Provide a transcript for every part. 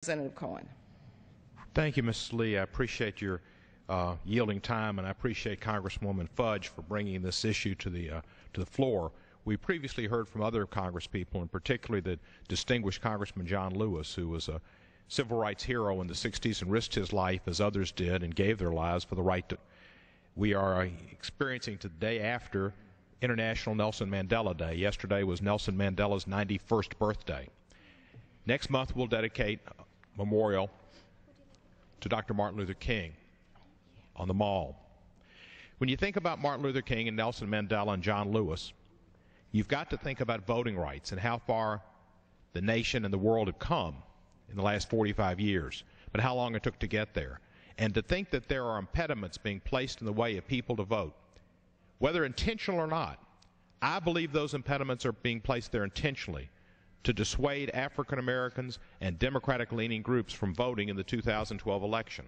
Representative Cohen. Thank you, Mrs. Lee. I appreciate your yielding time, and I appreciate Congresswoman Fudge for bringing this issue to the floor. We previously heard from other congresspeople, and particularly the distinguished Congressman John Lewis, who was a civil rights hero in the 60s and risked his life, as others did, and gave their lives for the right to. We are experiencing today after International Nelson Mandela Day. Yesterday was Nelson Mandela's 91st birthday. Next month we'll dedicate a memorial to Dr. Martin Luther King on the Mall. When you think about Martin Luther King and Nelson Mandela and John Lewis, you've got to think about voting rights and how far the nation and the world have come in the last 45 years, but how long it took to get there. And to think that there are impediments being placed in the way of people to vote, whether intentional or not, I believe those impediments are being placed there intentionally to dissuade African Americans and Democratic-leaning groups from voting in the 2012 election.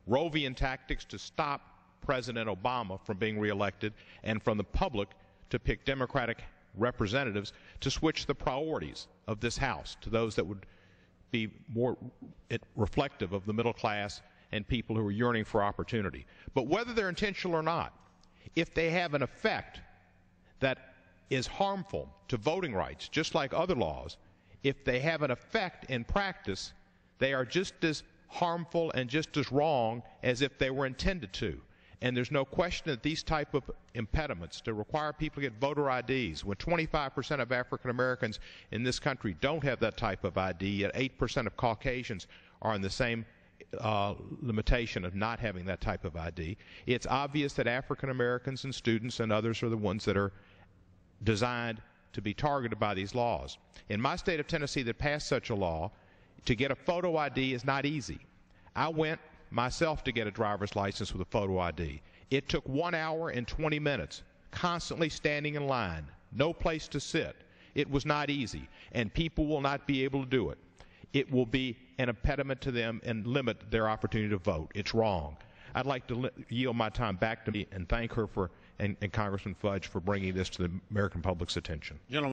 Rovian tactics to stop President Obama from being reelected, and from the public to pick Democratic representatives to switch the priorities of this House to those that would be more reflective of the middle class and people who are yearning for opportunity. But whether they're intentional or not, if they have an effect that is harmful to voting rights, just like other laws, if they have an effect in practice, they are just as harmful and just as wrong as if they were intended to. And there's no question that these type of impediments to require people to get voter IDs, when 25% of African Americans in this country don't have that type of ID, yet 8% of Caucasians are in the same limitation of not having that type of ID. It's obvious that African Americans and students and others are the ones that are designed to be targeted by these laws. In my state of Tennessee that passed such a law, to get a photo ID is not easy. I went myself to get a driver's license with a photo ID. It took 1 hour and 20 minutes, constantly standing in line, no place to sit. It was not easy, and people will not be able to do it. It will be an impediment to them and limit their opportunity to vote. It's wrong. I'd like to yield my time back to me and thank her for and Congressman Fudge for bringing this to the American public's attention.